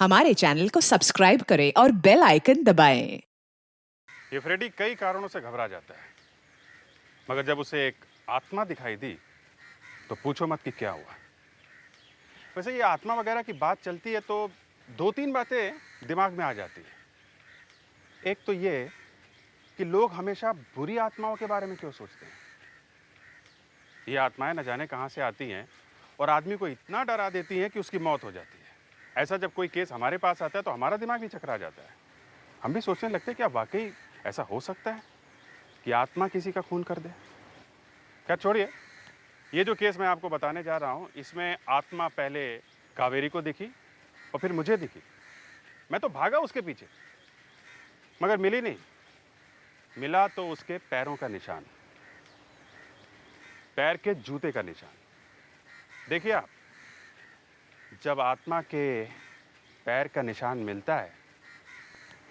हमारे चैनल को सब्सक्राइब करें और बेल आइकन दबाएं। ये फ्रेडी कई कारणों से घबरा जाता है, मगर जब उसे एक आत्मा दिखाई दी तो पूछो मत कि क्या हुआ। वैसे ये आत्मा वगैरह की बात चलती है तो दो तीन बातें दिमाग में आ जाती है। एक तो ये कि लोग हमेशा बुरी आत्माओं के बारे में क्यों सोचते हैं। ये आत्माएं न जाने कहां से आती हैं और आदमी को इतना डरा देती हैं कि उसकी मौत हो जाती है। ऐसा जब कोई केस हमारे पास आता है तो हमारा दिमाग भी चकरा जाता है। हम भी सोचने लगते हैं क्या वाकई ऐसा हो सकता है कि आत्मा किसी का खून कर दे। क्या छोड़िए, ये जो केस मैं आपको बताने जा रहा हूँ इसमें आत्मा पहले कावेरी को दिखी और फिर मुझे दिखी। मैं तो भागा उसके पीछे, मगर मिली नहीं। मिला तो उसके पैरों का निशान, पैर के जूते का निशान। देखिए आप, जब आत्मा के पैर का निशान मिलता है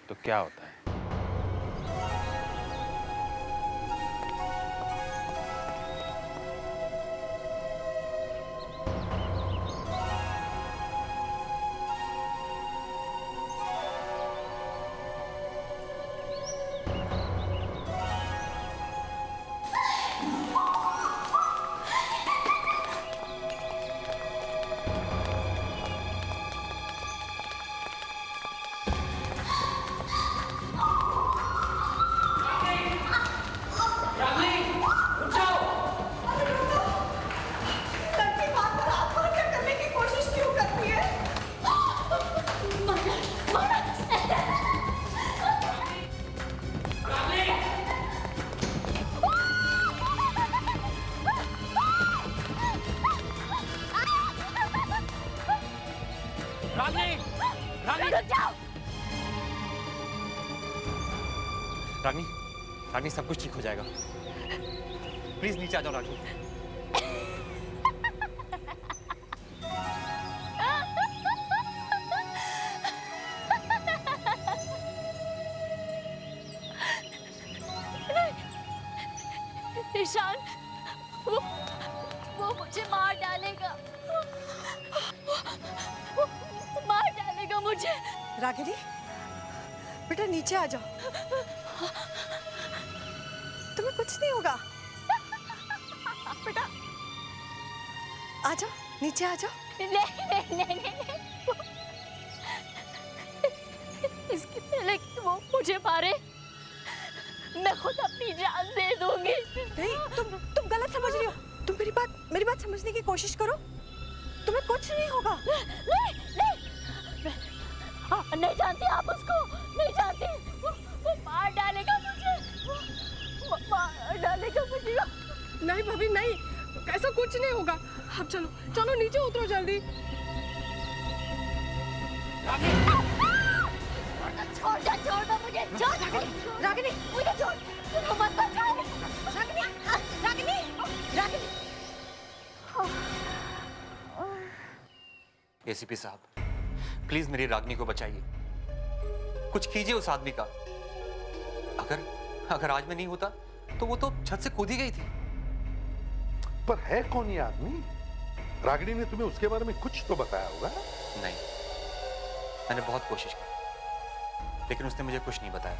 तो क्या होता है। रागनी, रागनी सब कुछ ठीक हो जाएगा। प्लीज नीचे आ जाओ रागनी। निशान, वो मुझे मार डालेगा। वो मार डालेगा मुझे। रागिनी, बेटा नीचे आ जाओ, तुम्हें कुछ नहीं होगा। बेटा आ जाओ, नीचे आ जाओ। नहीं। इसके पहले कि वो मुझे मारे, मैं खुद अपनी जान दे दूंगी। नहीं, तुम गलत समझ रही हो। तुम मेरी बात समझने की कोशिश करो। तुम्हें कुछ नहीं होगा। नहीं जानती आप उसको, नहीं जानती। वो मार डालेगा मुझे, वो मार डालेगा मुझे। नहीं भाभी नहीं, ऐसा कुछ नहीं होगा। अब चलो चलो नीचे उतरो जल्दी। छोड़ दो मुझे, छोड़। रागिनी, मुझे छोड़, मत छोड़। रागिनी। एसीपी साहब, प्लीज मेरी रागनी को बचाइए। कुछ कीजिए उस आदमी का। अगर आज मैं नहीं होता तो वो तो छत से कूद ही गई थी। पर है कौन ये आदमी? रागिनी ने तुम्हें उसके बारे में कुछ तो बताया होगा। नहीं, मैंने बहुत कोशिश की लेकिन उसने मुझे कुछ नहीं बताया।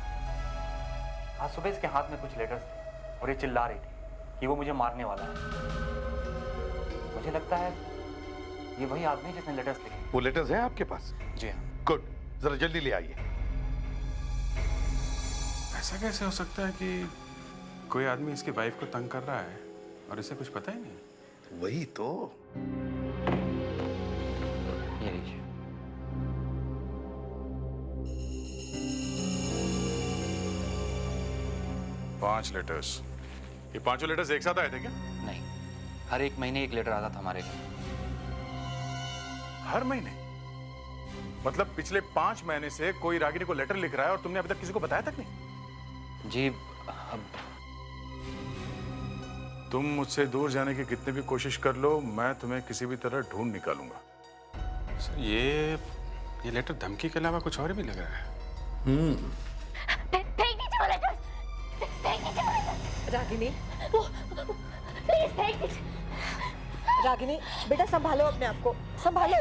आज सुबह इसके हाथ में कुछ लेटर्स थे और ये चिल्ला रही थी कि वो मुझे मारने वाला है। मुझे लगता है ये वही आदमी जिसने लेटर्स लिखे। वो लेटर्स हैं आपके पास? जी हाँ। गुड, जरा जल्दी ले आइए। ऐसा कैसे हो सकता है कि कोई आदमी इसकी वाइफ को तंग कर रहा है और इसे कुछ पता ही नहीं। वही तो। ये लीजिए। पांच लेटर्स। ये पांचों लेटर्स एक साथ आए थे क्या? नहीं, हर एक महीने एक लेटर आता था हमारे घर। हर महीने? मतलब पिछले 5 महीने से कोई रागिनी को लेटर लिख रहा है और तुमने अभी तक किसी को बताया तक नहीं? जी, अब तुम मुझसे दूर जाने की कितनी भी कोशिश कर लो, मैं तुम्हें किसी भी तरह ढूंढ निकालूंगा। सर, ये लेटर धमकी के अलावा कुछ और भी लग रहा है। रागिनी, प्लीज रागिनी बेटा संभालो अपने आप को, संभालो।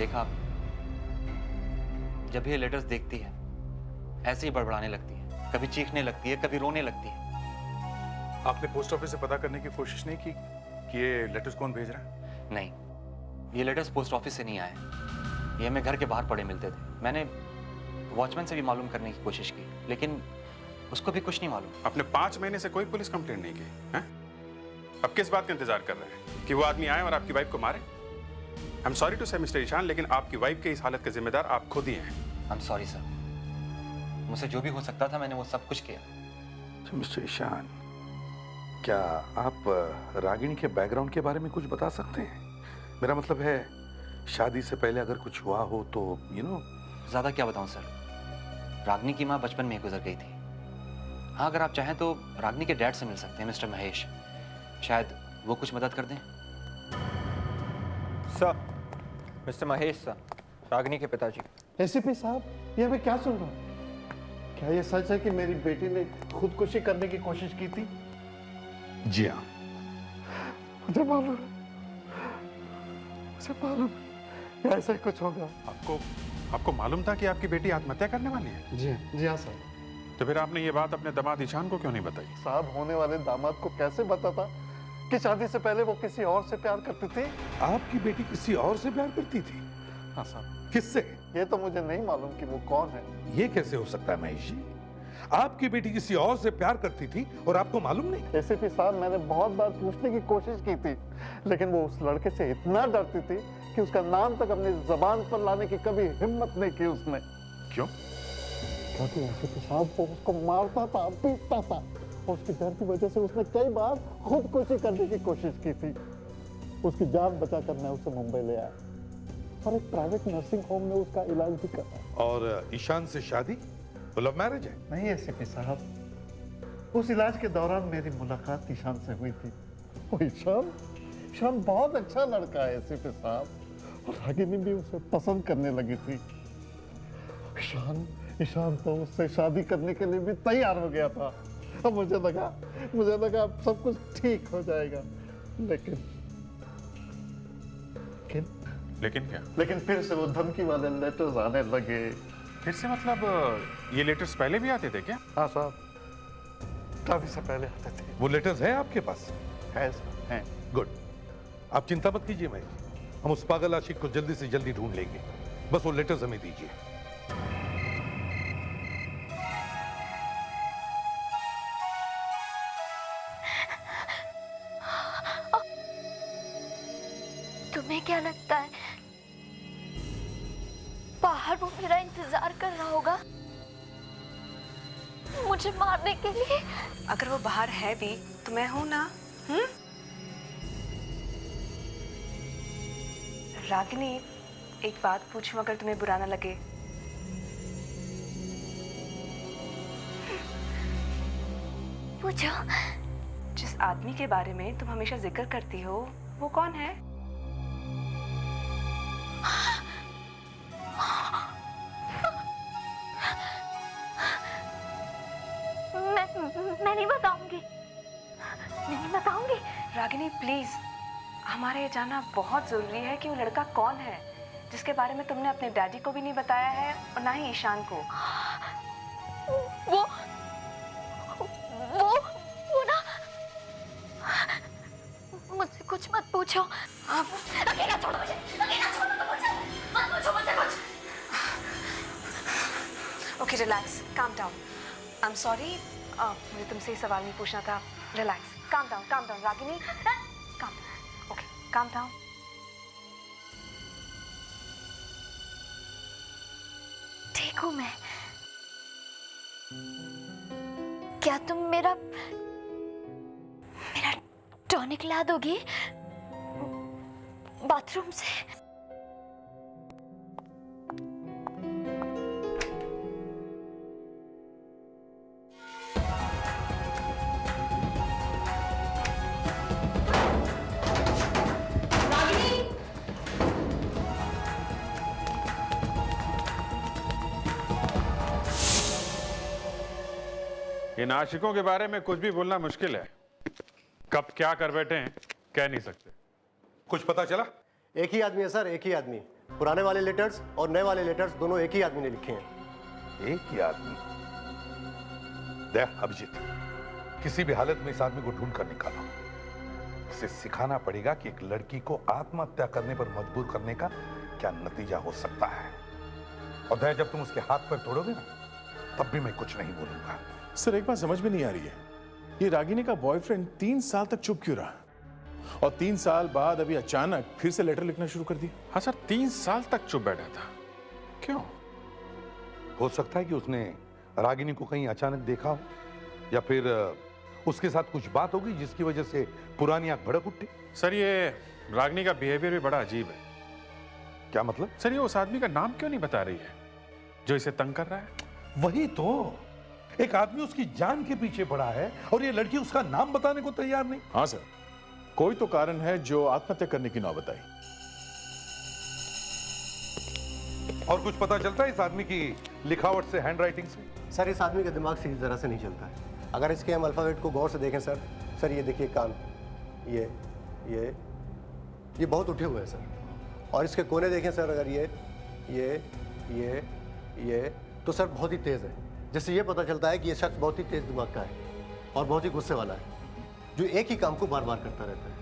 देखा आपने, जब भी ये लेटर्स देखती है ऐसे ही बड़बड़ाने लगती है, कभी चीखने लगती है, कभी रोने लगती है। आपने पोस्ट ऑफिस से पता करने की कोशिश नहीं की कि ये लेटर्स कौन भेज रहा है? नहीं, ये लेटर्स पोस्ट ऑफिस से नहीं आए, ये हमें घर के बाहर पड़े मिलते थे। मैंने वॉचमैन से भी मालूम करने की कोशिश की, लेकिन उसको भी कुछ नहीं मालूम। आपने 5 महीने से कोई पुलिस कंप्लेंट नहीं की हैं? अब किस बात का इंतजार कर रहे हैं कि वो आदमी आए और आपकी वाइफ को मारे? आई एम सॉरी टू से मिस्टर ईशान, लेकिन आपकी वाइफ के इस हालत के जिम्मेदार आप खुद ही हैं। आई एम सॉरी सर, मुझसे जो भी हो सकता था मैंने वो सब कुछ किया। तो मिस्टर ईशान, क्या आप रागिनी के बैकग्राउंड के बारे में कुछ बता सकते हैं? मेरा मतलब है, शादी से पहले अगर कुछ हुआ हो तो ज्यादा क्या बताऊं सर, रागिनी की माँ बचपन में ही गुजर गई थी। हाँ, अगर आप चाहें तो रागिनी के डैड से मिल सकते हैं, मिस्टर महेश, शायद वो कुछ मदद कर दें। Sir, mister Mahesh sir, Ragini के पिताजी। एसीपी साहब, ये मैं क्या सुन रहा हूँ? क्या ये सच है कि मेरी बेटी ने खुदकुशी करने की कोशिश की थी? जी हाँ, मुझे मालूम है ऐसा ही कुछ होगा। आपको मालूम था कि आपकी बेटी आत्महत्या करने वाली है? जी हाँ सर। तो फिर आपने ये बात अपने दामाद ईशान को क्यों नहीं बताई? साहब, होने वाले दामाद को कैसे बताता कि शादी से पहले वो किसी और से प्यार करती थी? आपकी बेटी किसी और से प्यार करती थी? हाँ साहब। किससे? ये तो मुझे नहीं मालूम कि वो कौन है। ये कैसे हो सकता है महेश जी? आपकी बेटी किसी और से प्यार करती थी और आपको मालूम नहीं? एसीपी साहब, मैंने बहुत बार पूछने की कोशिश की थी, लेकिन वो उस लड़के से इतना डरती थी कि उसका नाम तक अपनी जबान पर लाने की कभी हिम्मत नहीं की उसने। क्यों? क्योंकि एसीपी साहब वो उसको मारता था, पीटता था, और उसकी डर की वजह से उसने कई बार खुदकुशी करने की कोशिश की थी। उसकी जान बचाकर मैं उसे मुंबई ले आया और एक प्राइवेट नर्सिंग होम में उसका इलाज भी करा। और ईशान से शादी? वो लव मैरिज है? नहीं एसीपी साहब, उस इलाज के दौरान मेरी मुलाकात ईशान से हुई थी। वो ईशान बहुत अच्छा लड़का है एसीपी साहब, और रागिनी भी उसे पसंद करने लगी थी। ईशान तो उससे शादी करने के लिए भी तैयार हो गया था। अब मुझे लगा अब सब कुछ ठीक हो जाएगा, लेकिन क्या? लेकिन फिर से वो धमकी वाले लेटर्स आने लगे। फिर से मतलब ये लेटर्स पहले भी आते थे क्या? हाँ साहब, काफी से पहले आते थे। वो लेटर्स है आपके पास? है साहब, है। गुड, आप चिंता मत कीजिए महेश, हम उस पागल आशिक को जल्दी से जल्दी ढूंढ लेंगे। बस वो लेटर्स हमें दीजिए। तुम्हें क्या लगता है बाहर वो मेरा इंतजार कर रहा होगा मुझे मारने के लिए? अगर वो बाहर है भी तो मैं हूं ना। रागिनी, एक बात पूछूं अगर तुम्हें बुरा ना लगे? पूछो। जिस आदमी के बारे में तुम हमेशा जिक्र करती हो वो कौन है? मैं नहीं बताऊंगी। रागिनी प्लीज, हमारे ये जानना बहुत जरूरी है कि वो लड़का कौन है जिसके बारे में तुमने अपने डैडी को भी नहीं बताया है और ना ही ईशान को। वो ना, मुझसे कुछ मत पूछो। अकेला छोड़ो मुझे, मत पूछो मुझसे कुछ। Okay, relax, calm down. I am sorry, मुझे तुमसे ये सवाल नहीं पूछना था। Relax, calm down Ragini, calm down. Okay, calm down. ठीक हूँ मैं। क्या तुम मेरा टॉनिक ला दोगी बाथरूम से? इन आशिकों के बारे में कुछ भी बोलना मुश्किल है। कब क्या कर बैठे हैं कह नहीं सकते। कुछ पता चला? एक ही आदमी है सर, एक ही आदमी। पुराने वाले लेटर्स और नए वाले लेटर्स दोनों एक ही आदमी ने लिखे हैं। एक ही आदमी? देख अभिजीत, किसी भी हालत में इस आदमी को ढूंढ कर निकालो। इसे सिखाना पड़ेगा कि एक लड़की को आत्महत्या करने पर मजबूर करने का क्या नतीजा हो सकता है। और दया, जब तुम उसके हाथ पर तोड़ोगे ना, तब भी मैं कुछ नहीं बोलूंगा। सर एक बात समझ में नहीं आ रही है, ये रागिनी का बॉयफ्रेंड 3 साल तक चुप क्यों रहा, और 3 साल बाद अभी अचानक फिर से लेटर लिखना शुरू कर दिया? हाँ सर, 3 साल तक चुप बैठा था, क्यों? हो सकता है कि उसने रागिनी को कहीं अचानक देखा हो, या फिर उसके साथ कुछ बात होगी जिसकी वजह से पुरानी आग भड़क उठी। सर ये रागिनी का बिहेवियर भी बड़ा अजीब है। क्या मतलब? सर ये उस आदमी का नाम क्यों नहीं बता रही है जो इसे तंग कर रहा है? वही तो, एक आदमी उसकी जान के पीछे पड़ा है और ये लड़की उसका नाम बताने को तैयार नहीं। हाँ सर, कोई तो कारण है जो आत्महत्या करने की नौबत आई। और कुछ पता चलता है इस आदमी की लिखावट से, हैंडराइटिंग से? सर इस आदमी का दिमाग सीधी तरह से नहीं चलता है। अगर इसके हम अल्फाबेट को गौर से देखें सर ये देखिए कान, ये बहुत उठे हुए हैं सर। और इसके कोने देखें सर, अगर ये तो सर बहुत ही तेज है। जिससे ये पता चलता है कि ये शख्स बहुत ही तेज दिमाग का है और बहुत ही गुस्से वाला है, जो एक ही काम को बार बार करता रहता है,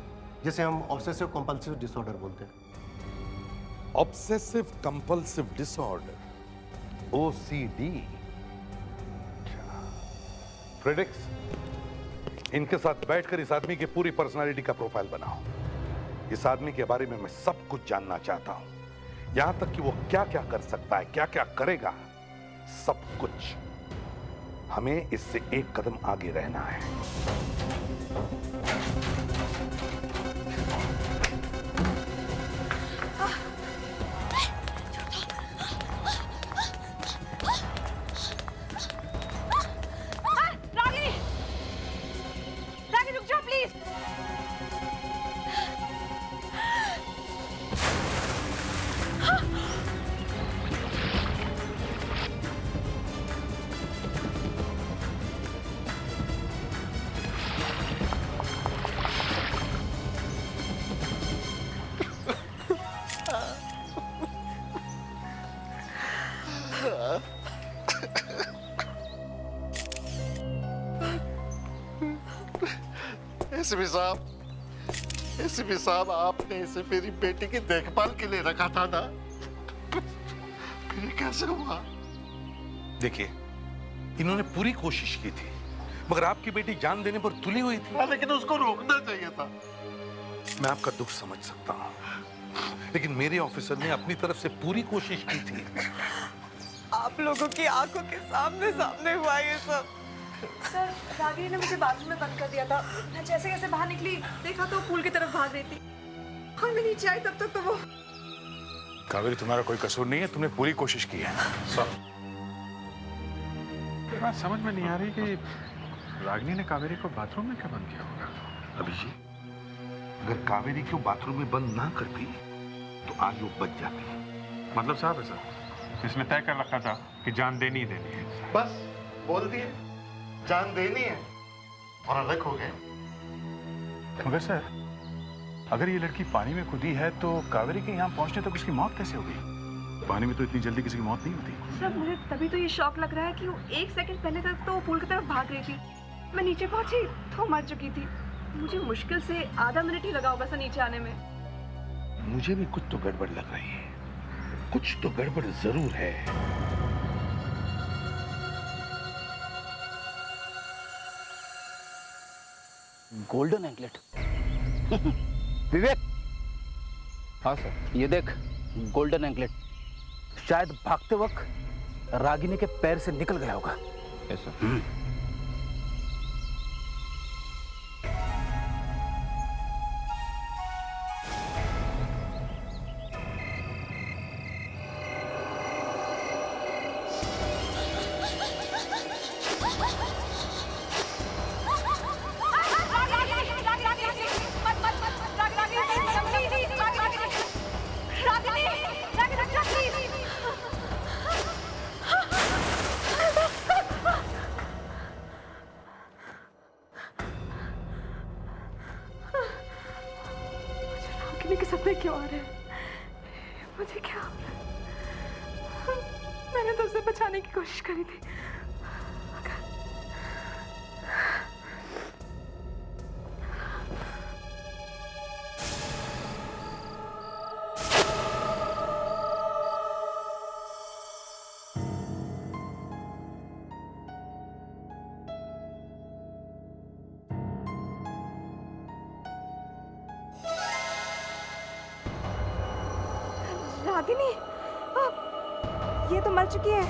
जिसे हम ऑब्सेसिव कंपल्सिव डिसऑर्डर बोलते हैं। Obsessive compulsive disorder, OCD। Fredericks, इनके साथ बैठकर इस आदमी की पूरी पर्सनालिटी का प्रोफाइल बनाओ। इस आदमी के बारे में मैं सब कुछ जानना चाहता हूं, यहां तक कि वो क्या क्या कर सकता है, क्या क्या करेगा, सब कुछ। हमें इससे एक कदम आगे रहना है। रागिनी रुक जाओ प्लीज। एसीपी साहब, आपने इसे मेरी बेटी की देखभाल के लिए रखा था ना, फिर ये कैसे हुआ? देखिए, इन्होंने पूरी कोशिश की थी, मगर आपकी बेटी जान देने पर तुली हुई थी। लेकिन उसको रोकना चाहिए था। मैं आपका दुख समझ सकता हूं, लेकिन मेरे ऑफिसर ने अपनी तरफ से पूरी कोशिश की थी। आप लोगों की आंखों के सामने हुआ ये सब। सर रागिनी ने मुझे बाथरूम में बंद कर दिया था। मैं जैसे कैसे बाहर निकली, देखा तो पूल की तरफ भाग रही थी, और मैं नीचे आई तब तक तो वो। कावेरी, तुम्हारा कोई कसूर नहीं है, तुमने पूरी कोशिश की है। ये बात समझ में नहीं आ रही कि रागिनी ने कावेरी को बाथरूम में क्यों बंद किया होगा? अभिजीत, अगर कावेरी को बाथरूम में बंद ना करती तो आज वो बच जाती। मतलब साहब है सर, इसने तय कर रखा था कि जान देनी ही देनी है। बस बोल दिए, जान देनी है और अलग हो गए। मगर सर, अगर ये लड़की पानी में कूदी है तो कावेरी के यहाँ पहुंचने तक उसकी मौत कैसे हो गई? पानी में तो इतनी जल्दी किसी की मौत नहीं होती। सर मुझे तभी तो ये शौक लग रहा है कि वो 1 सेकंड पहले तक तो पूल की तरफ भाग रही थी। मैं नीचे पहुंची तो मर चुकी थी। मुझे मुश्किल से आधा मिनट ही लगा होगा सर नीचे आने में। मुझे भी कुछ तो गड़बड़ लग रही है, कुछ तो गड़बड़ जरूर है। Golden anklet. विवेक। हाँ सर। ये देख, गोल्डन एंकलेट शायद भागते वक्त रागिनी के पैर से निकल गया होगा। Yes sir. मुझे क्या हो रहा है? मैंने तो उसे बचाने की कोशिश करी थी। रागिनी, ये तो मर चुकी है।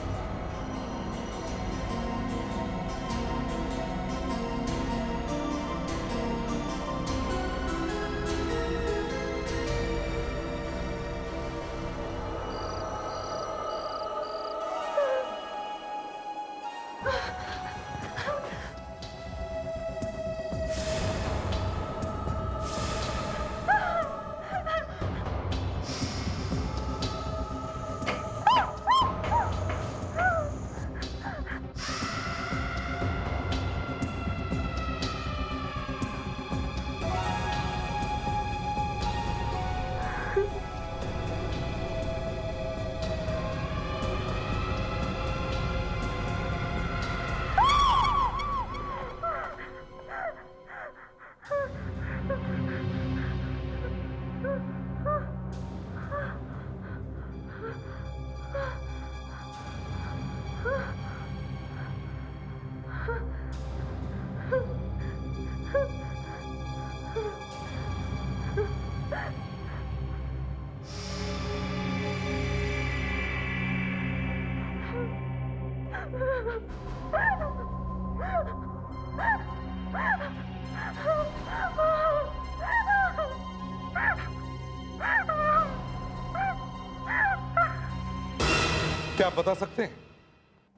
क्या आप बता सकते हैं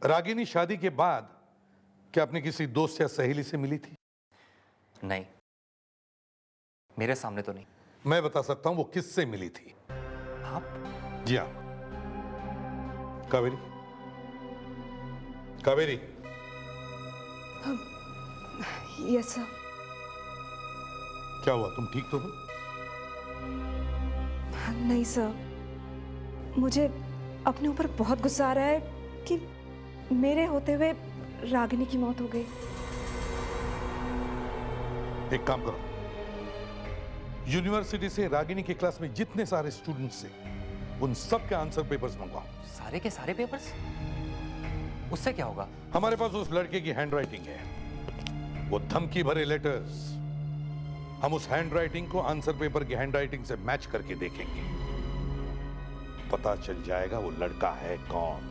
रागिनी शादी के बाद क्या अपने किसी दोस्त या सहेली से मिली थी? नहीं, मेरे सामने तो नहीं। मैं बता सकता हूं वो किससे मिली थी। आप? जी हाँ, कावेरी। कावेरी। Yes sir. क्या हुआ, तुम ठीक तो हो? नहीं सर, मुझे अपने ऊपर बहुत गुस्सा आ रहा है कि मेरे होते हुए रागिनी की मौत हो गई। एक काम करो, यूनिवर्सिटी से रागिनी के क्लास में जितने सारे स्टूडेंट्स थे उन सब के आंसर पेपर्स मंगवाओ। सारे के सारे पेपर्स? उससे क्या होगा? हमारे पास उस लड़के की हैंडराइटिंग है, वो धमकी भरे लेटर्स। हम उस हैंडराइटिंग को आंसर पेपर की हैंडराइटिंग से मैच करके देखेंगे, पता चल जाएगा वो लड़का है कौन।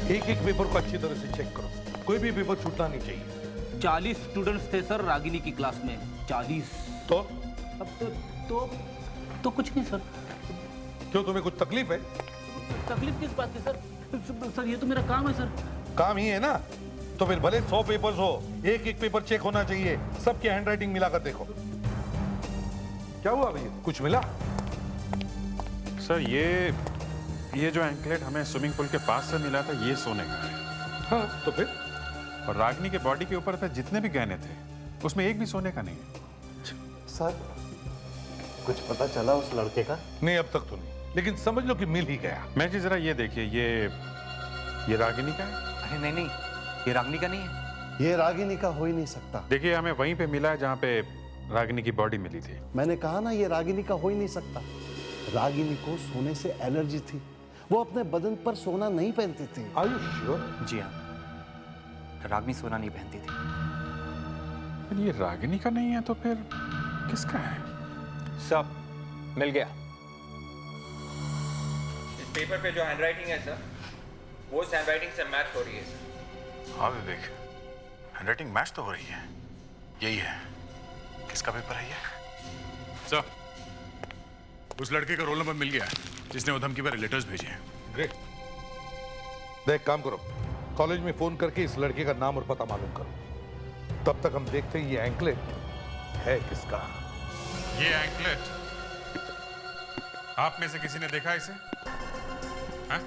एक एक पेपर को अच्छी तरह से चेक करो, कोई भी पेपर छूटना नहीं चाहिए। 40 स्टूडेंट्स थे सर रागिनी की क्लास में। 40। तो अब तो कुछ नहीं सर। क्यों, तुम्हें कुछ तकलीफ है? तकलीफ किस बात की सर? सर ये तो मेरा काम है सर। काम ही है ना, तो फिर भले 100 पेपर्स हो, एक एक पेपर चेक होना चाहिए। सबकी हैंडराइटिंग मिलाकर देखो। क्या हुआ भैया, कुछ मिला? सर ये जो एंकलेट हमें स्विमिंग पूल के पास से मिला था, ये सोने का है। हाँ, तो फिर? और रागिनी के बॉडी के ऊपर पे जितने भी गहने थे उसमें एक भी सोने का नहीं है। सर, कुछ पता चला उस लड़के का? नहीं, अब तक तो नहीं, लेकिन समझ लो कि मिल ही गया। मैं जी जरा ये देखिए, ये रागिनी का है। अरे नहीं, ये रागिनी का नहीं है। ये रागिनी का हो ही नहीं सकता। देखिए, हमें वहीं पे मिला है जहाँ पे रागिनी की बॉडी मिली थी। मैंने कहा ना, ये रागिनी का हो ही नहीं सकता। रागिनी को सोने से एलर्जी थी, वो अपने बदन पर सोना नहीं पहनती थी। Are you sure? जी हाँ, रागिनी सोना नहीं पहनती थी। ये रागिनी का नहीं है तो फिर किसका है? सब मिल गया। इस पेपर पे जो हैंडराइटिंग है सर, वो उस हैंडराइटिंग से मैच हो रही है सर। हाँ विवेक, हैंडराइटिंग मैच तो हो रही है। यही है। किसका पेपर है ये? सर, उस लड़के का रोल नंबर मिल गया है जिसने वो धमकी भरे लेटर्स भेजे हैं। ग्रेट। देख, काम करो, कॉलेज में फोन करके इस लड़के का नाम और पता मालूम करो। तब तक हम देखते हैं ये एंकलेट है किसका। ये एंकलेट आप में से किसी ने देखा इसे? हाँ?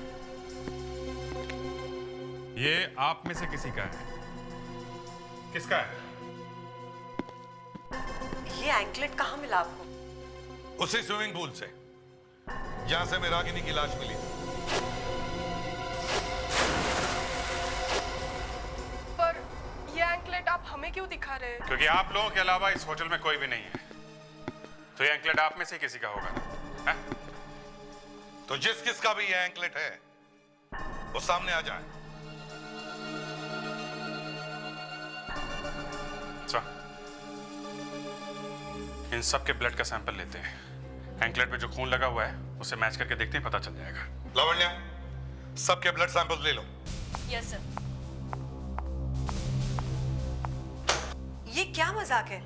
ये आप में से किसी का है? किसका है? ये एंकलेट कहाँ मिला आपको? उसी स्विमिंग पूल से जहां से मेरी रागिनी की लाश मिली। पर ये एंकलेट आप हमें क्यों दिखा रहे हैं? क्योंकि आप लोगों के अलावा इस होटल में कोई भी नहीं है, तो ये एंकलेट आप में से किसी का होगा ना? तो जिस किसका भी ये एंकलेट है वो सामने आ जाए। इन सब के ब्लड का सैंपल लेते हैं। एंकलेट पे जो खून लगा हुआ है उसे मैच करके देखते हैं, पता चल जाएगा। लावण्या, सबके ब्लड सैंपल ले लो। Yes sir. ये क्या मजाक है?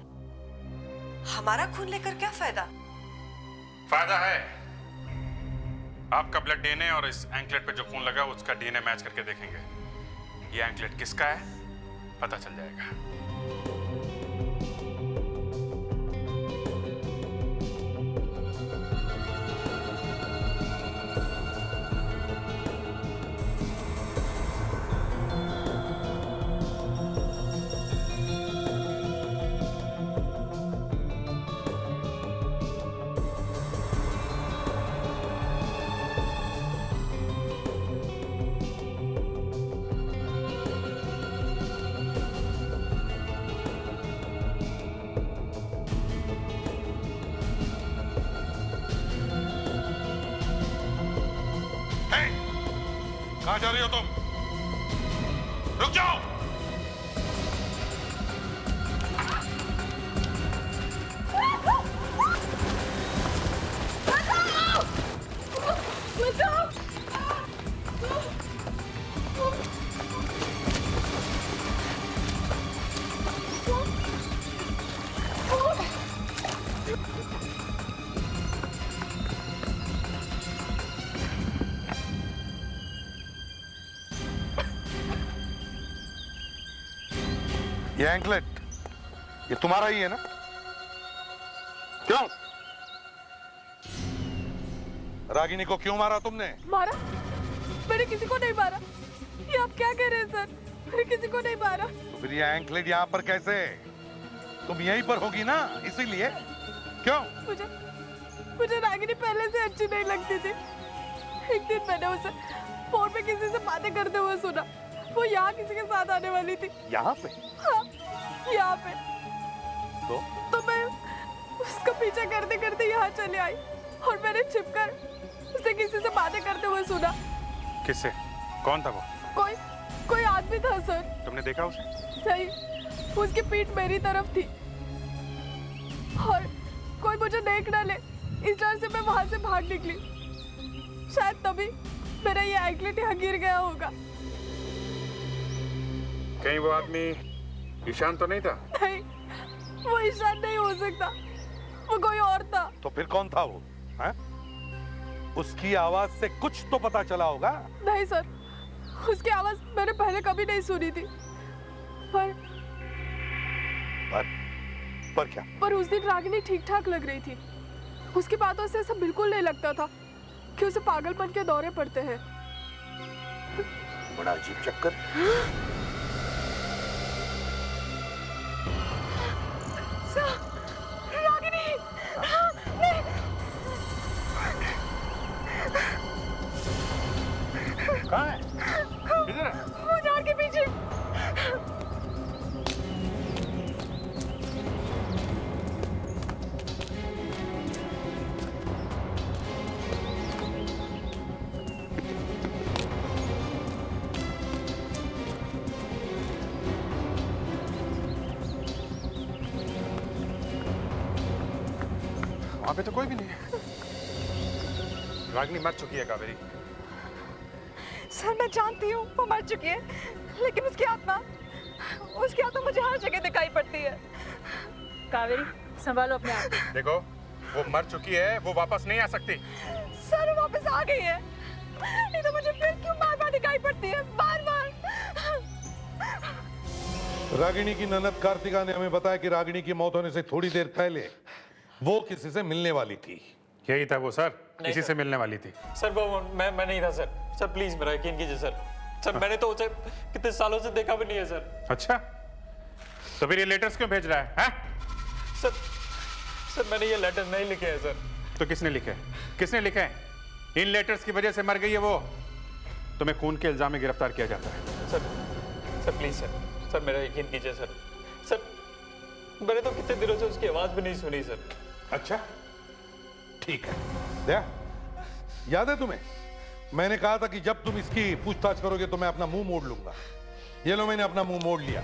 हमारा खून लेकर क्या फायदा? फायदा है। आपका ब्लड डीएनए और इस एंकलेट पे जो खून लगा उसका डीएनए मैच करके देखेंगे। ये एंकलेट किसका है पता चल जाएगा। कहां जा रही हो तुम? रुक जाओ। ये एंकलेट ये तुम्हारा ही है ना? क्यों? रागिनी को क्यों मारा तुमने? मारा? मैंने किसी को नहीं मारा। ये आप क्या कह रहे हैं सर? मैंने किसी को नहीं मारा। तो फिर ये एंकलेट यहाँ पर कैसे? तुम यहीं पर होगी ना, इसीलिए। क्यों? मुझे रागिनी पहले से अच्छी नहीं लगती थी। एक दिन मैंने उसे फोन पे किसी से बातें करते हुए सुना। वो यहाँ किसी के साथ आने वाली थी। यहाँ पे? हाँ, यहाँ पे। तो मैं उसका पीछा करते करते यहाँ चले आई और मैंने छिपकर उसे किसी से बातें करते हुए सुना। किससे? कौन था वो? कोई आदमी था सर। तुमने देखा उसे? नहीं, उसकी पीठ मेरी तरफ थी और कोई मुझे देख ना ले इस डर से मैं वहां से भाग निकली। शायद तभी मेरा ये एंकलेट यहाँ गिर गया होगा। कहीं वो आदमी ईशान तो नहीं था? नहीं, वो ईशान नहीं हो सकता। वो कोई और था। तो फिर कौन था वो? है? उसकी आवाज से कुछ तो पता चला होगा। नहीं सर, उसकी आवाज मैंने पहले कभी नहीं सुनी थी। पर क्या? पर उस दिन रागिनी ठीक ठाक लग रही थी। उसकी बातों से ऐसा बिल्कुल नहीं लगता था कि उसे पागलपन के दौरे पड़ते हैं। बड़ा अजीब चक्कर। रागिनी! नहीं! कहाँ है? किधर है? वो झाड़ के पीछे। वहां पे तो कोई भी नहीं है। रागिनी मर चुकी है कावेरी। सर मैं जानती हूँ वो मर चुकी है, लेकिन उसकी आत्मा मुझे हर जगह दिखाई पड़ती है। कावेरी संभालो अपने आप को। देखो वो मर चुकी है, वो वापस नहीं आ सकती। सर वो वापस आ गई है, नहीं तो मुझे फिर क्यों बार बार दिखाई पड़ती है, बार बार। रागिनी की ननद कार्तिका ने हमें बताया कि रागिनी की मौत होने से थोड़ी देर पहले वो किसी से मिलने वाली थी। यही था वो सर, इसी से मिलने वाली थी। सर वो मैं नहीं था सर। सर प्लीज मेरा यकीन कीजिए सर। सर मैंने तो उसे कितने सालों से देखा भी नहीं है सर। अच्छा, तो फिर ये लेटर्स क्यों भेज रहा है, हाँ? सर मैंने ये लेटर नहीं लिखे हैं सर। तो किसने लिखे? किसने लिखे हैं? इन लेटर्स की वजह से मर गई है वो। तुम्हें खून के इल्जाम में गिरफ्तार किया जाता है। सर प्लीज सर मेरा यकीन कीजिए सर। मैंने तो कितने दिनों से उसकी आवाज भी नहीं सुनी सर। अच्छा, ठीक है। दया, याद है तुम्हें मैंने कहा था कि जब तुम इसकी पूछताछ करोगे तो मैं अपना मुंह मोड़ लूंगा। ये लो, मैंने अपना मुंह मोड़ लिया।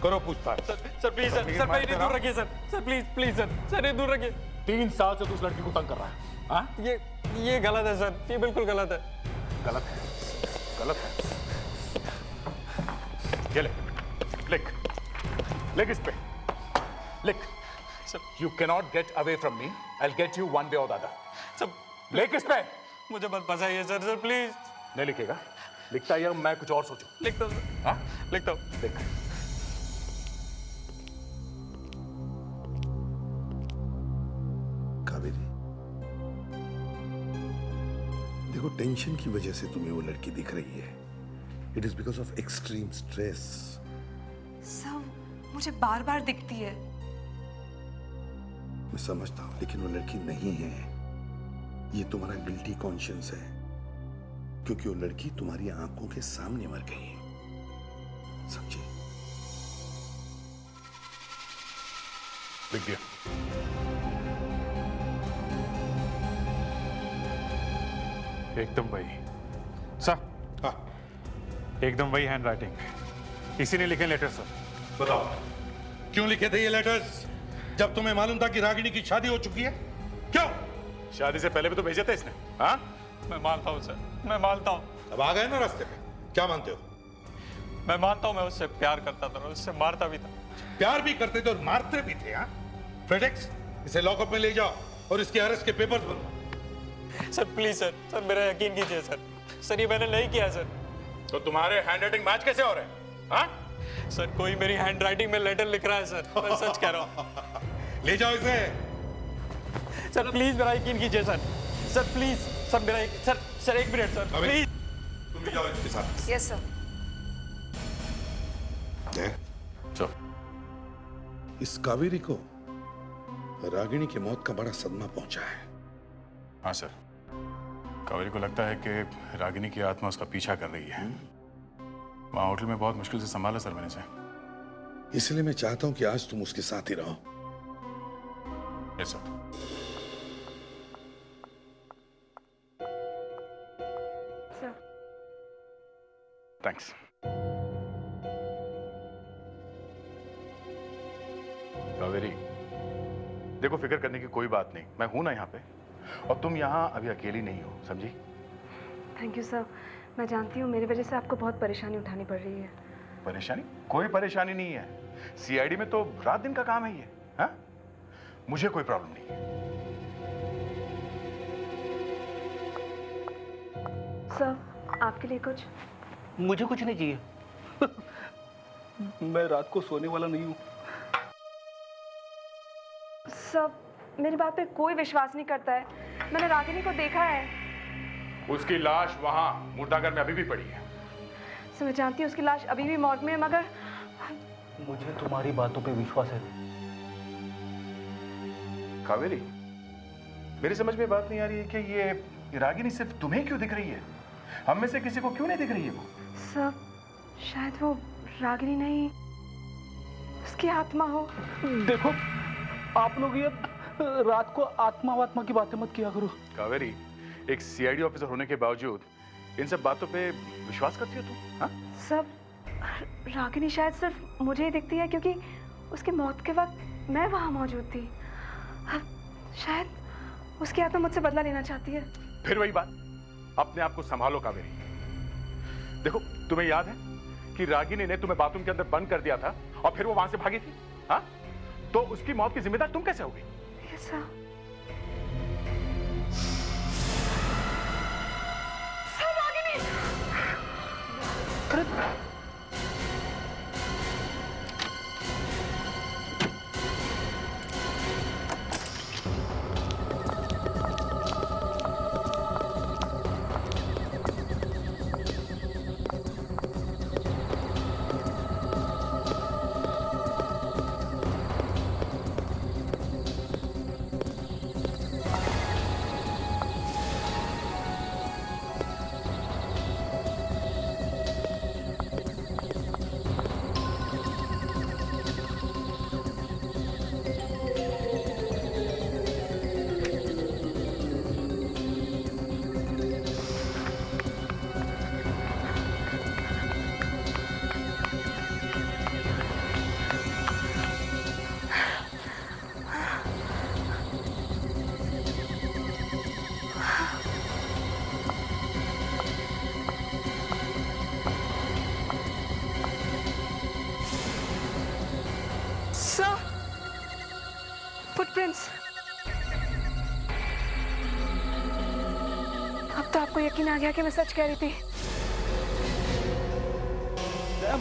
करो पूछताछ। सर प्लीज सर मैं इन्हें दूर रखिए सर। प्लीज सर ये दूर रखिए। 3 साल से तू उस लड़की को तंग कर रहा है, हाँ? ये गलत है सर, ये बिल्कुल गलत है। गलत है, गलत है। ये ले, लिख इस पे, लिख। You cannot get away from me. I'll get you one way or the other. Sir लिख इस पे। मुझे मत फंसाइए सर प्लीज। नहीं लिखेगा? लिखता है या मैं कुछ और सोचूं? लिखता हूँ सर। हाँ? लिखता हूँ। लिख। कावेरी, देखो टेंशन की वजह से तुम्हें वो लड़की दिख रही है। It is because of extreme stress. सब मुझे बार बार दिखती है। मैं समझता हूं, लेकिन वो लड़की नहीं है। ये तुम्हारा गिल्टी कॉन्शियंस है, क्योंकि वो लड़की तुम्हारी आंखों के सामने मर गई है। समझे? लिख दिया। एकदम वही सर। हाँ, एकदम वही हैंड राइटिंग। इसी ने लिखे लेटर सर। बताओ क्यों लिखे थे ये लेटर्स जब तुम्हें मालूम था कि रागिनी की शादी हो चुकी है? क्यों? शादी से पहले भी तो भेजे थे इसने, हाँ? मैं मानता हूँ सर, मैं मानता हूँ। अब आ गए ना रास्ते पे। क्या मानते हो? मैं मानता हूँ मैं उससे प्यार करता था, उससे मारता भी था। प्यार भी करते थे और मारते भी थे, हाँ? फ्रेडेक्स, इसे लॉकअप में ले जाओ और इसके अरेस्ट के पेपर्स बनवाओ। सर प्लीज सर मेरा यकीन कीजिए सर ये मैंने नहीं किया सर। तो तुम्हारे हैंड राइटिंग मैच कैसे हो रहे हैं, हाँ? सर कोई मेरी हैंड राइटिंग में लेटर लिख रहा है सर, मैं सच कह रहा हूँ। ले जाओ इसे। सर प्लीज मेरा यकीन कीजिए सर प्लीज सर मेरा सर 1 मिनट सर प्लीज। तुम भी जाओ इसके साथ। Yes sir. चलो। इस कावेरी को रागिनी की मौत का बड़ा सदमा पहुंचा है। हाँ सर, कावेरी को लगता है कि रागिनी की आत्मा उसका पीछा कर रही है। वहाँ होटल में बहुत मुश्किल से संभाला सर मैंने से। इसलिए मैं चाहता हूं कि आज तुम उसके साथ ही रहो। Yes sir. थैंक्स। कावेरी, देखो फिक्र करने की कोई बात नहीं, मैं हूं ना यहाँ पे, और तुम यहाँ अभी अकेली नहीं हो, समझी? Thank you sir. मैं जानती हूँ मेरी वजह से आपको बहुत परेशानी उठानी पड़ रही है। परेशानी? कोई परेशानी नहीं है। सीआईडी में तो रात दिन का काम है ये, हाँ? मुझे कोई प्रॉब्लम नहीं है। सर आपके लिए कुछ? मुझे कुछ नहीं चाहिए। मैं रात को सोने वाला नहीं हूँ। सब मेरी बात पे कोई विश्वास नहीं करता है। मैंने रागिनी को देखा है। उसकी लाश वहां मुर्दाघर में अभी भी पड़ी है। सर मैं जानती हूँ उसकी लाश अभी भी मॉर्ग में है, मगर मुझे तुम्हारी बातों पे विश्वास है। कावेरी, मेरी समझ में बात नहीं आ रही है कि ये रागिनी सिर्फ तुम्हें क्यों दिख रही है? हम में से किसी को क्यों नहीं दिख रही है वो? सर शायद वो रागिनी नहीं, उसकी आत्मा हो। देखो, आप लोग ये रात को आत्मा की बातें मत किया करो। कावेरी, एक सीआईडी ऑफिसर होने के बावजूद इन सब बातों पे विश्वास करती हो तुम, हाँ? सब रागिनी शायद सिर्फ मुझे ही दिखती है क्योंकि उसकी मौत के वक्त मैं वहां मौजूद थी। शायद उसकी आत्मा मुझसे बदला लेना चाहती है। फिर वही बात, अपने आप को संभालो कावेरी। देखो, तुम्हें याद है कि रागिनी ने तुम्हें बाथरूम के अंदर बंद कर दिया था और फिर वो वहां से भागी थी, हाँ? तो उसकी मौत की जिम्मेदार तुम कैसे हो गई? आपको यकीन आ गया कि मैं सच कह रही थी?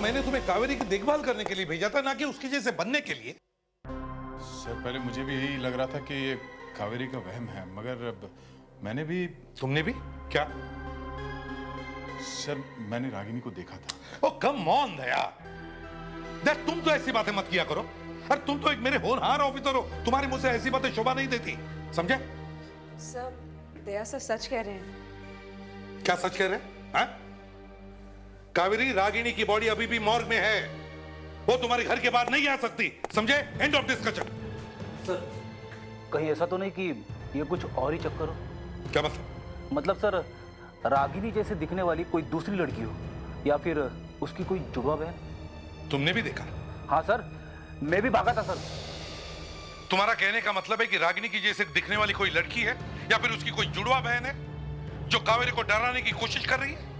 मैंने तुम्हें कावेरी की देखभाल करने के लिए भेजा था, ना कि उसकी जैसे बनने के लिए। सर पहले मुझे भी यही लग रहा था कि ये कावेरी का वहम है, मगर अब मैंने भी। तुमने भी क्या? सर मैंने रागिनी को देखा था। ओ कम ऑन दया, देख तुम तो ऐसी बातें मत किया करो। अरे तुम तो एक मेरे होनहार ऑफिसर हो, तुम्हारी मुझसे ऐसी बातें शोभा नहीं देती, समझे? सर दया सर सच कह रहे हैं। क्या सच कह रहे हैं? कावेरी, रागिनी की बॉडी अभी भी मॉर्ग में है, वो तुम्हारे घर के बाहर नहीं आ सकती, समझे? End of discussion. सर कहीं ऐसा तो नहीं कि ये कुछ और ही चक्कर हो? क्या मतलब? मतलब सर रागिनी जैसे दिखने वाली कोई दूसरी लड़की हो, या फिर उसकी कोई जुड़वा बहन। तुमने भी देखा? हाँ सर, मैं भी भागा था सर। तुम्हारा कहने का मतलब है कि रागिनी की जैसे दिखने वाली कोई लड़की है, या फिर उसकी कोई जुड़वा बहन है जो कावेरी को डराने की कोशिश कर रही है?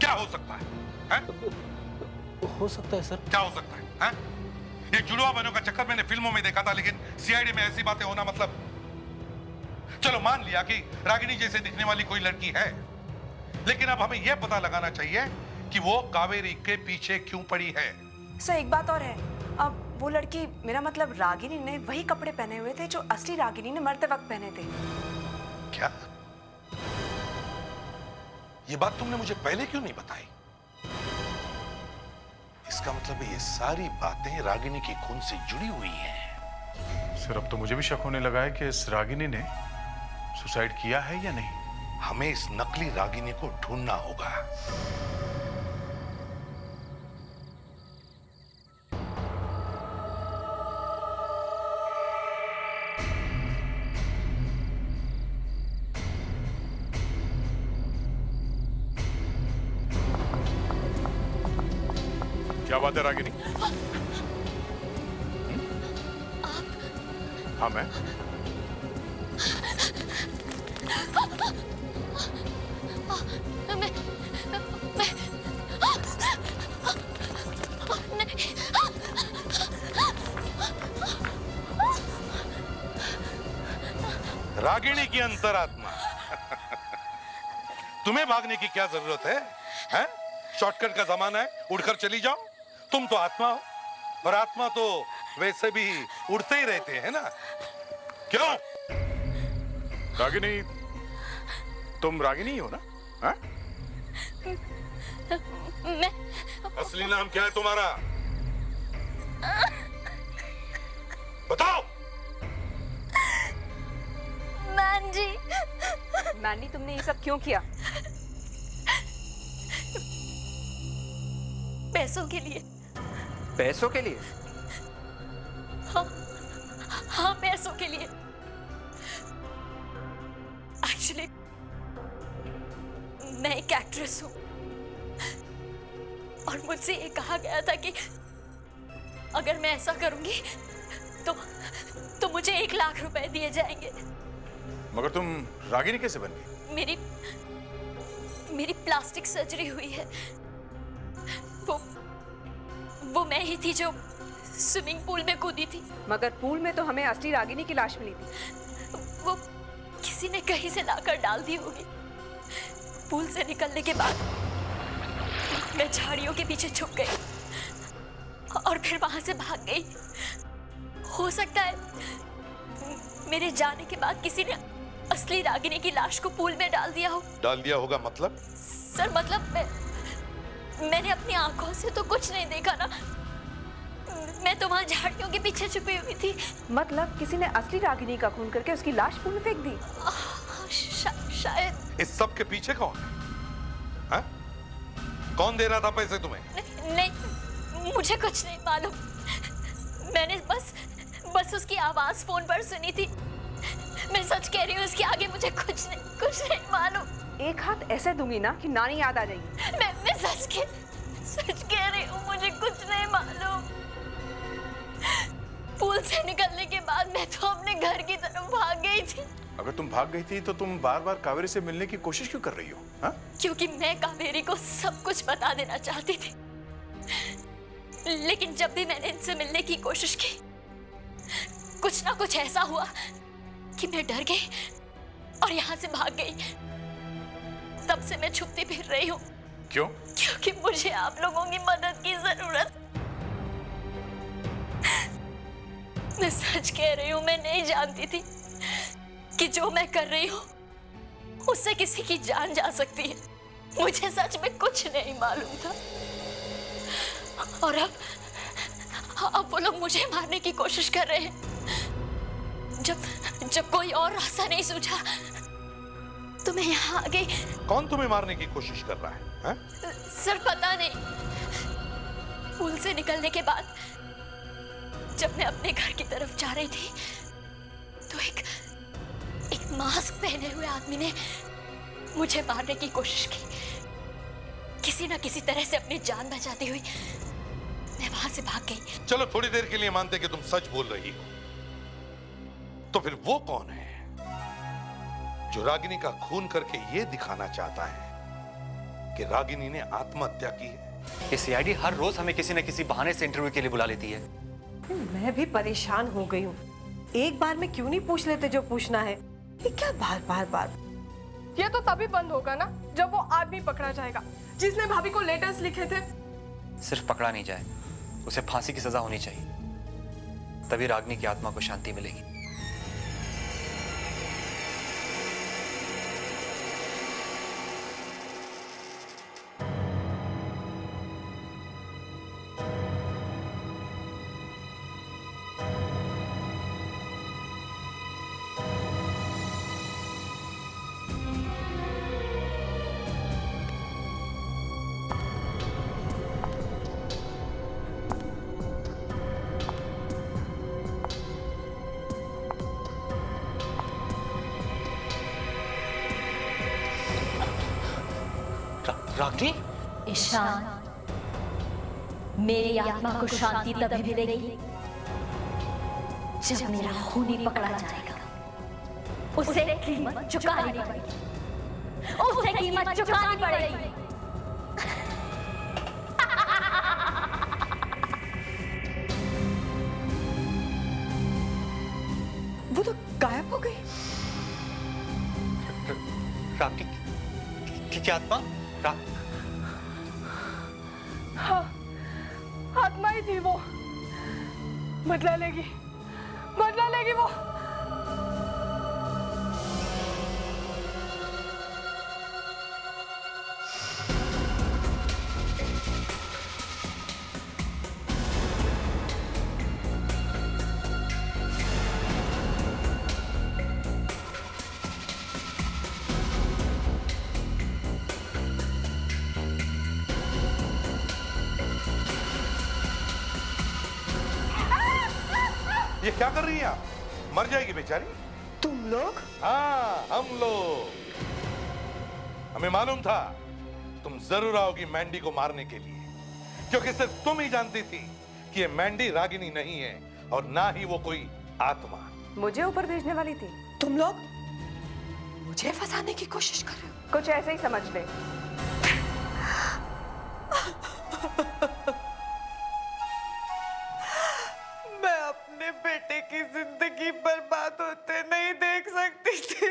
क्या हो सकता है? हो सकता है सर। क्या हो सकता है? ये जुड़वा बहनों का चक्कर मैंने फिल्मों में देखा था, लेकिन सीआईडी में ऐसी बातें होना मतलब। चलो मान लिया कि रागिनी जैसे दिखने वाली कोई लड़की है, लेकिन अब हमें यह पता लगाना चाहिए कि वो कावेरी के पीछे क्यों पड़ी है। सर एक बात और है, अब वो लड़की, मेरा मतलब रागिनी ने वही कपड़े पहने हुए थे जो असली रागिनी ने मरते वक्त पहने थे। क्या? ये बात तुमने मुझे पहले क्यों नहीं बताई? इसका मतलब ये सारी बातें रागिनी की खून से जुड़ी हुई हैं। सर अब तो मुझे भी शक होने लगा है कि इस रागिनी ने सुसाइड किया है या नहीं। हमें इस नकली रागिनी को ढूंढना होगा। क्या बात है रागिनी? हाँ मैं। रागिनी की अंतरात्मा। तुम्हें भागने की क्या जरूरत है? हैं? शॉर्टकट का जमाना है, उड़कर चली जाओ। तुम तो आत्मा हो, और आत्मा तो वैसे भी उड़ते ही रहते हैं ना, क्यों? रागिनी, तुम रागिनी हो ना? हाँ? मैं। असली नाम क्या है तुम्हारा? बताओ। मैंजी। मैंडी, तुमने ये सब क्यों किया? पैसों के लिए। पैसों के लिए? हाँ पैसों के लिए। एक्चुअली मैं एक एक्ट्रेस हूँ, और मुझसे ये कहा गया था कि अगर मैं ऐसा करूंगी तो मुझे 1 लाख रुपए दिए जाएंगे। मगर तुम रागिनी कैसे बन गई? मेरी प्लास्टिक सर्जरी हुई है। वो मैं ही थी जो स्विमिंग पूल में कूदी थी। मगर पूल में तो हमें असली रागिनी की लाश मिली थी। वो किसी ने कहीं से लाकर डाल दी होगी। पूल से निकलने के बाद मैं झाड़ियों के पीछे छुप गई और फिर वहां से भाग गई। हो सकता है मेरे जाने के बाद किसी ने असली रागिनी की लाश को पूल में डाल दिया हो। डाल दिया होगा मतलब? सर मतलब मैंने अपनी आंखों से तो कुछ नहीं देखा ना, मैं तो वहां झाड़ियों के पीछे छुपी हुई थी। मतलब किसी ने असली रागिनी का खून करके उसकी लाश पूल में फेंक दी? शायद। इस सब के पीछे कौन है? कौन दे रहा था पैसे तुम्हें? नहीं, मुझे कुछ नहीं मालूम। मैंने बस उसकी आवाज फोन पर सुनी थी। मैं सच कह रही हूँ, उसके आगे मुझे कुछ नहीं मालूम। एक हाथ ऐसे दूंगी ना कि नानी याद आ जाएगी। मैं सच कह रही हूँ, मुझे कुछ नहीं मालूम। पूल से निकलने के बाद मैं तो अपने घर की तरफ भाग गई थी। अगर तुम भाग गई थी तो तुम बार बार कावेरी से मिलने की कोशिश क्यों कर रही हो? हाँ? क्योंकि मैं कावेरी को सब कुछ बता देना चाहती थी, लेकिन जब भी मैंने इनसे मिलने की कोशिश की, कुछ ना कुछ ऐसा हुआ कि मैं डर गई और यहाँ से भाग गई। तब से मैं छुपती फिर रही हूँ। क्यों? क्योंकि मुझे आप लोगों की मदद की जरूरत। मैं सच कह रही हूँ, मैं नहीं जानती थी कि जो मैं कर रही हूँ उससे किसी की जान जा सकती है। मुझे सच में कुछ नहीं मालूम था। और अब वो लोग मुझे मारने की कोशिश कर रहे हैं। जब कोई और रास्ता नहीं सूझा तो मैं यहाँ आ गई। कौन तुम्हें मारने की कोशिश कर रहा है? सर पता नहीं। पुल से निकलने के बाद जब मैं अपने घर की तरफ जा रही थी तो एक मास्क पहने हुए आदमी ने मुझे मारने की कोशिश की। किसी ना किसी तरह से अपनी जान बचाती हुई मैं वहां से भाग गई। चलो थोड़ी देर के लिए मानते कि तुम सच बोल रही हो, तो फिर वो कौन है जो रागिनी का खून करके ये दिखाना चाहता है कि रागिनी ने आत्महत्या की है? ये सीआईडी हर रोज हमें किसी न किसी बहाने से इंटरव्यू के लिए बुला लेती है। मैं भी परेशान हो गई हूँ। एक बार में क्यों नहीं पूछ लेते जो पूछना है? ये क्या बार बार बार? ये तो तभी बंद होगा ना जब वो आदमी पकड़ा जाएगा जिसने भाभी को लेटर्स लिखे थे। सिर्फ पकड़ा नहीं जाए, उसे फांसी की सजा होनी चाहिए, तभी रागिनी की आत्मा को शांति मिलेगी। रागिनी? ईशान, मेरी आत्मा को शांति तभी मिलेगी जब मेरा खून ही पकड़ा जाएगा। उसे कीमत चुकानी पड़ेगी। उसे कीमत चुकानी पड़ेगी। वो तो गायब हो गई। रागिनी की आत्मा? हाँ, आत्मा ही थी वो। बदला लेगी वो। ये क्या कर रही हैं आप? मर जाएगी बेचारी। तुम लोग? हाँ, हम लोग। हमें मालूम था तुम जरूर आओगी मैंडी को मारने के लिए, क्योंकि सिर्फ तुम ही जानती थी कि ये मैंडी रागिनी नहीं है और ना ही वो कोई आत्मा। मुझे ऊपर भेजने वाली थी। तुम लोग मुझे फंसाने की कोशिश कर रहे हो? कुछ ऐसे ही समझ ले। मैं अपने बेटे की जिंदगी बर्बाद होते नहीं देख सकती थी।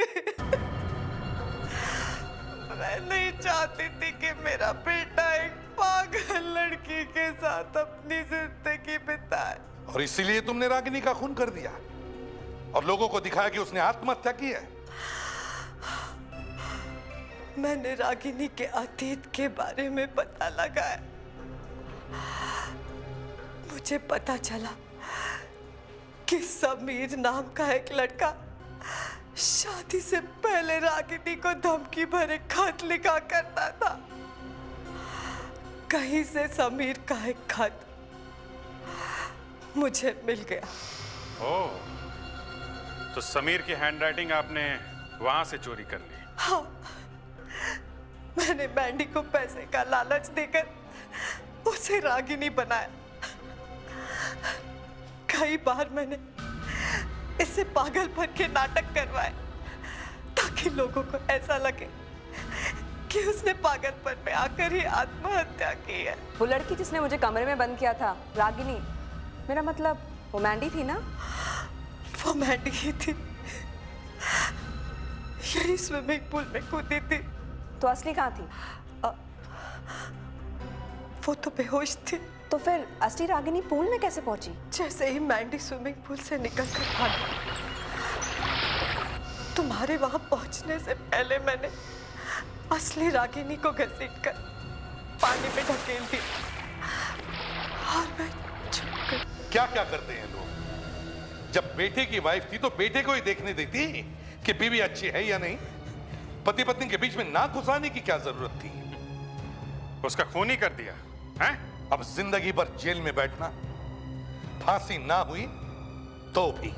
मैं नहीं चाहती थी कि मेरा बेटा एक पागल लड़की के साथ अपनी जिंदगी बिताए। और इसीलिए तुमने रागिनी का खून कर दिया और लोगों को दिखाया कि उसने आत्महत्या की है। मैंने रागिनी के अतीत के बारे में पता लगाया। मुझे पता चला कि समीर नाम का एक लड़का शादी से पहले रागिनी को धमकी भरे खत लिखा करता था। कहीं से समीर का एक खत मुझे मिल गया। ओह, तो समीर की हैंडराइटिंग आपने वहां से चोरी कर ली? हाँ, मैंने मैंडी को पैसे का लालच देकर उसे रागिनी बनाया। कई बार मैंने इससे पागलपन के नाटक करवाए ताकि लोगों को ऐसा लगे कि उसने पागलपन में आकर ही आत्महत्या की है। वो लड़की जिसने मुझे कमरे में बंद किया था, रागिनी, मेरा मतलब वो मैंडी थी ना? वो मैंडी ही थी। यही स्विमिंग पूल में कूदी थी। तो असली कहाँ थी? वो तो बेहोश थी। तो फिर असली रागिनी पूल में कैसे पहुंची? जैसे ही मैंडी स्विमिंग पूल से निकलकर भागी, तुम्हारे वहां पहुंचने से पहले मैंने असली रागिनी को घसीटकर पानी में ढकेल दी और मैं छुप गई। क्या क्या करते हैं लोग? जब बेटे की वाइफ थी तो बेटे को ही देखने देती कि बीवी अच्छी है या नहीं। पति पत्नी के बीच में नाक घुसाने की क्या जरूरत थी? उसका खून ही कर दिया है? अब जिंदगी भर जेल में बैठना, फांसी ना हुई तो भी।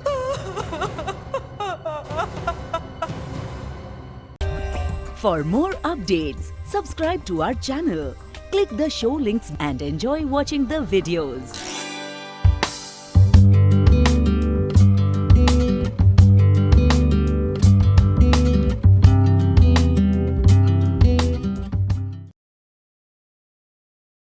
For more updates, subscribe to our channel, click the show links and enjoy watching the videos.